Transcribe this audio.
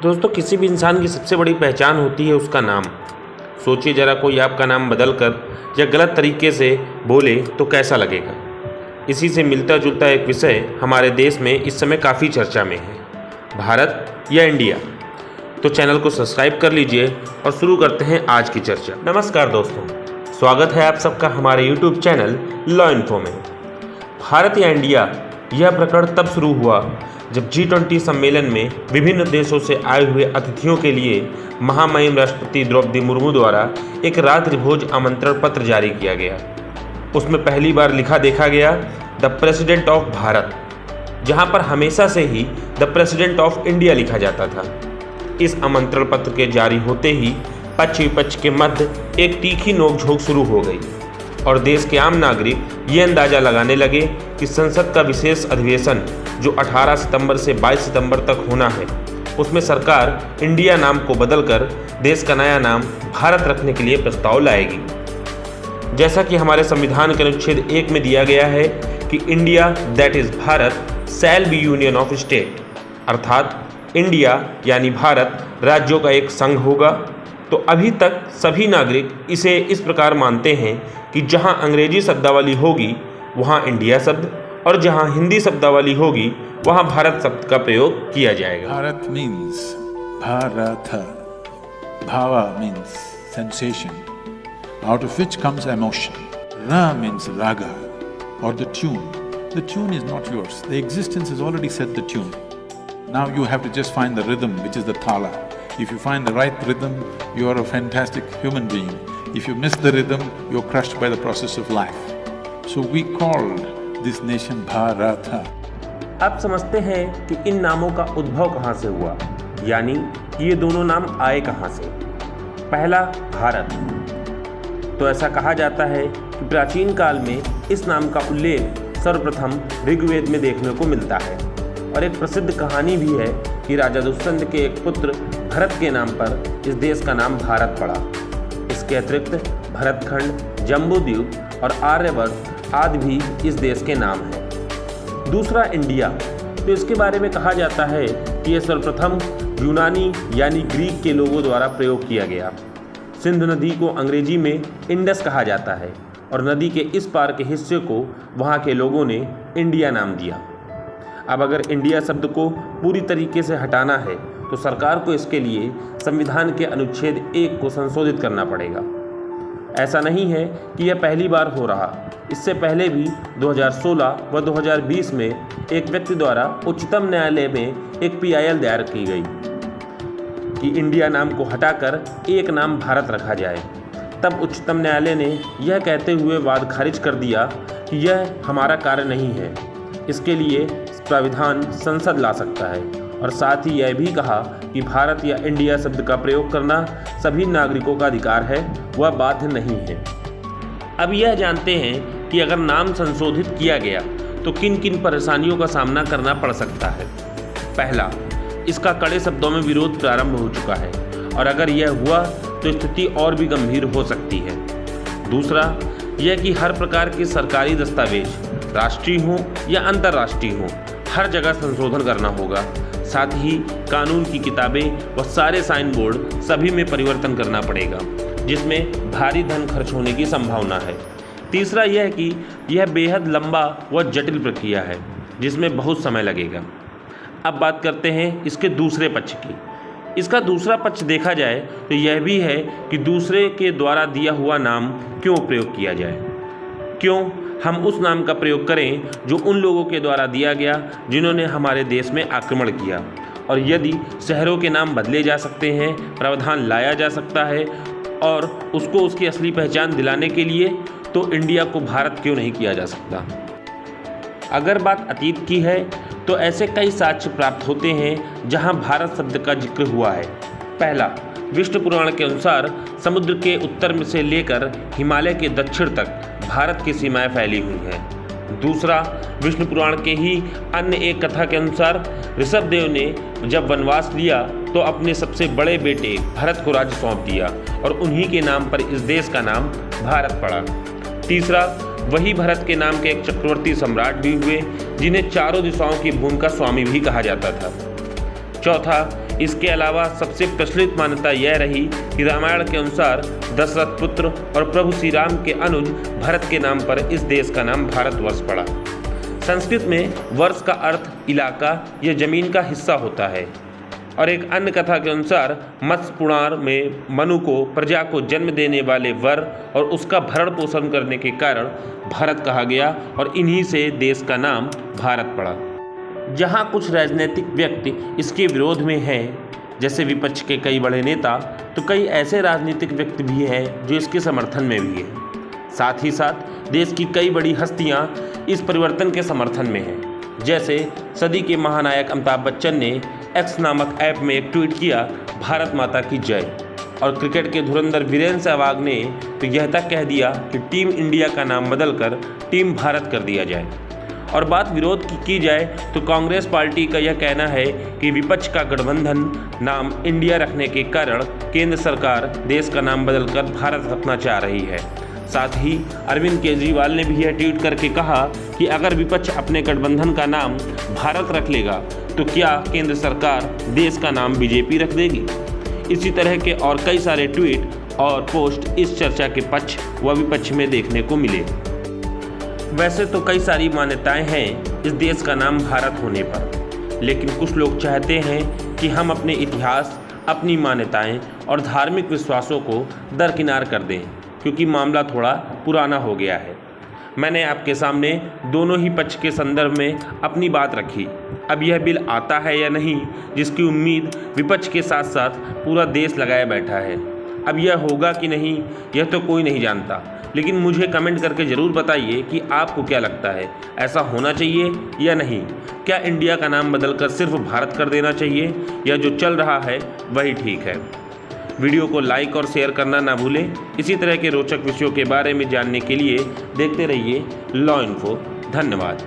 दोस्तों, किसी भी इंसान की सबसे बड़ी पहचान होती है उसका नाम। सोचिए ज़रा, कोई आपका नाम बदल कर या गलत तरीके से बोले तो कैसा लगेगा। इसी से मिलता जुलता एक विषय हमारे देश में इस समय काफ़ी चर्चा में है, भारत या इंडिया। तो चैनल को सब्सक्राइब कर लीजिए और शुरू करते हैं आज की चर्चा। नमस्कार दोस्तों, स्वागत है आप सबका हमारे YouTube चैनल लॉ इन्फो में। भारत या इंडिया, यह प्रकरण तब शुरू हुआ जब G20 सम्मेलन में विभिन्न देशों से आए हुए अतिथियों के लिए महामहिम राष्ट्रपति द्रौपदी मुर्मू द्वारा एक रात्रि भोज आमंत्रण पत्र जारी किया गया। उसमें पहली बार लिखा देखा गया द प्रेसिडेंट ऑफ भारत, जहां पर हमेशा से ही द प्रेसिडेंट ऑफ इंडिया लिखा जाता था। इस आमंत्रण पत्र के जारी होते ही पक्ष विपक्ष के मध्य एक तीखी नोकझोंक शुरू हो गई और देश के आम नागरिक ये अंदाज़ा लगाने लगे कि संसद का विशेष अधिवेशन जो 18 सितंबर से 22 सितंबर तक होना है, उसमें सरकार इंडिया नाम को बदलकर देश का नया नाम भारत रखने के लिए प्रस्ताव लाएगी। जैसा कि हमारे संविधान के अनुच्छेद 1 में दिया गया है कि India that is Bharat shall be union of state, अर्थात इंडिया यानी भारत राज्यों का एक संघ होगा। तो अभी तक सभी नागरिक इसे इस प्रकार मानते हैं कि जहां अंग्रेजी शब्दावली होगी वहां इंडिया शब्द और जहां हिंदी शब्दावली होगी वहां भारत शब्द का प्रयोग किया जाएगा। Bharat means bharata. Bhava means sensation, out of which comes emotion. Ra means raga or the tune. The tune is not yours. The existence has already set the tune. Now you have to just find the rhythm, which is the thala. If you find the right rhythm, you are a fantastic human being. If you miss the rhythm, you're crushed by the process of life. So we called this nation Bharata. आप समझते हैं कि इन नामों का उद्भव कहाँ से हुआ, यानी ये दोनों नाम आए कहाँ से। पहला, भारत। तो ऐसा कहा जाता है कि प्राचीन काल में इस नाम का उल्लेख सर्वप्रथम ऋग्वेद में देखने को मिलता है और एक प्रसिद्ध कहानी भी है कि राजा दुष्यंत के एक पुत्र भरत के नाम पर इस देश का नाम भारत पड़ा। इसके अतिरिक्त भरतखंड, जम्बूद्वीप और आर्यवर्त आदि भी इस देश के नाम हैं। दूसरा, इंडिया। तो इसके बारे में कहा जाता है कि यह सर्वप्रथम यूनानी यानी ग्रीक के लोगों द्वारा प्रयोग किया गया। सिंधु नदी को अंग्रेजी में इंडस कहा जाता है और नदी के इस पार के हिस्से को वहाँ के लोगों ने इंडिया नाम दिया। अब अगर इंडिया शब्द को पूरी तरीके से हटाना है तो सरकार को इसके लिए संविधान के अनुच्छेद 1 को संशोधित करना पड़ेगा। ऐसा नहीं है कि यह पहली बार हो रहा। इससे पहले भी 2016 व 2020 में एक व्यक्ति द्वारा उच्चतम न्यायालय में एक PIL दायर की गई कि इंडिया नाम को हटाकर एक नाम भारत रखा जाए। तब उच्चतम न्यायालय ने यह कहते हुए वाद खारिज कर दिया कि यह हमारा कार्य नहीं है, इसके लिए प्राविधान संसद ला सकता है, और साथ ही यह भी कहा कि भारत या इंडिया शब्द का प्रयोग करना सभी नागरिकों का अधिकार है, वह बाध्य नहीं है। अब यह जानते हैं कि अगर नाम संशोधित किया गया तो किन किन परेशानियों का सामना करना पड़ सकता है। पहला, इसका कड़े शब्दों में विरोध प्रारंभ हो चुका है और अगर यह हुआ तो स्थिति और भी गंभीर हो सकती है। दूसरा, यह कि हर प्रकार के सरकारी दस्तावेज, राष्ट्रीय हों या अंतर्राष्ट्रीय हों, हर जगह संशोधन करना होगा। साथ ही कानून की किताबें व सारे साइन बोर्ड सभी में परिवर्तन करना पड़ेगा, जिसमें भारी धन खर्च होने की संभावना है। तीसरा यह कि यह बेहद लंबा व जटिल प्रक्रिया है जिसमें बहुत समय लगेगा। अब बात करते हैं इसके दूसरे पक्ष की। इसका दूसरा पक्ष देखा जाए तो यह भी है कि दूसरे के द्वारा दिया हुआ नाम क्यों प्रयोग किया जाए। क्यों हम उस नाम का प्रयोग करें जो उन लोगों के द्वारा दिया गया जिन्होंने हमारे देश में आक्रमण किया, और यदि शहरों के नाम बदले जा सकते हैं, प्रावधान लाया जा सकता है और उसको उसकी असली पहचान दिलाने के लिए, तो इंडिया को भारत क्यों नहीं किया जा सकता। अगर बात अतीत की है तो ऐसे कई साक्ष्य प्राप्त होते हैं जहां भारत शब्द का जिक्र हुआ है। पहला, विष्णु पुराण के अनुसार समुद्र के उत्तर में से लेकर हिमालय के दक्षिण तक भारत की सीमाएं फैली हुई हैं। दूसरा, विष्णु पुराण के ही अन्य एक कथा के अनुसार ऋषभदेव ने जब वनवास लिया तो अपने सबसे बड़े बेटे भरत को राज्य सौंप दिया और उन्हीं के नाम पर इस देश का नाम भारत पड़ा। तीसरा, वही भरत के नाम के एक चक्रवर्ती सम्राट भी हुए जिन्हें चारों दिशाओं की भूमि का स्वामी भी कहा जाता था। चौथा, इसके अलावा सबसे प्रचलित मान्यता यह रही कि रामायण के अनुसार दशरथ पुत्र और प्रभु श्री राम के अनुज भरत के नाम पर इस देश का नाम भारतवर्ष पड़ा। संस्कृत में वर्ष का अर्थ इलाका या जमीन का हिस्सा होता है। और एक अन्य कथा के अनुसार मत्स्य पुराण में मनु को प्रजा को जन्म देने वाले वर और उसका भरण पोषण करने के कारण भारत कहा गया और इन्हीं से देश का नाम भारत पड़ा। जहाँ कुछ राजनीतिक व्यक्ति इसके विरोध में हैं, जैसे विपक्ष के कई बड़े नेता, तो कई ऐसे राजनीतिक व्यक्ति भी हैं जो इसके समर्थन में भी हैं। साथ ही साथ देश की कई बड़ी हस्तियां इस परिवर्तन के समर्थन में हैं। जैसे सदी के महानायक अमिताभ बच्चन ने एक्स नामक ऐप में एक ट्वीट किया, भारत माता की जय। और क्रिकेट के धुरंधर वीरेंद्र सहवाग ने तो यह तक कह दिया कि टीम इंडिया का नाम बदलकर टीम भारत कर दिया जाए। और बात विरोध की जाए तो कांग्रेस पार्टी का यह कहना है कि विपक्ष का गठबंधन नाम इंडिया रखने के कारण केंद्र सरकार देश का नाम बदलकर भारत रखना चाह रही है। साथ ही अरविंद केजरीवाल ने भी यह ट्वीट करके कहा कि अगर विपक्ष अपने गठबंधन का नाम भारत रख लेगा तो क्या केंद्र सरकार देश का नाम बीजेपी रख देगी। इसी तरह के और कई सारे ट्वीट और पोस्ट इस चर्चा के पक्ष व विपक्ष में देखने को मिले। वैसे तो कई सारी मान्यताएं हैं इस देश का नाम भारत होने पर, लेकिन कुछ लोग चाहते हैं कि हम अपने इतिहास, अपनी मान्यताएं और धार्मिक विश्वासों को दरकिनार कर दें, क्योंकि मामला थोड़ा पुराना हो गया है। मैंने आपके सामने दोनों ही पक्ष के संदर्भ में अपनी बात रखी। अब यह बिल आता है या नहीं, जिसकी उम्मीद विपक्ष के साथ साथ पूरा देश लगाए बैठा है। अब यह होगा कि नहीं, यह तो कोई नहीं जानता, लेकिन मुझे कमेंट करके ज़रूर बताइए कि आपको क्या लगता है, ऐसा होना चाहिए या नहीं। क्या इंडिया का नाम बदलकर सिर्फ भारत कर देना चाहिए, या जो चल रहा है वही ठीक है। वीडियो को लाइक और शेयर करना ना भूलें। इसी तरह के रोचक विषयों के बारे में जानने के लिए देखते रहिए लॉ इन्फो। धन्यवाद।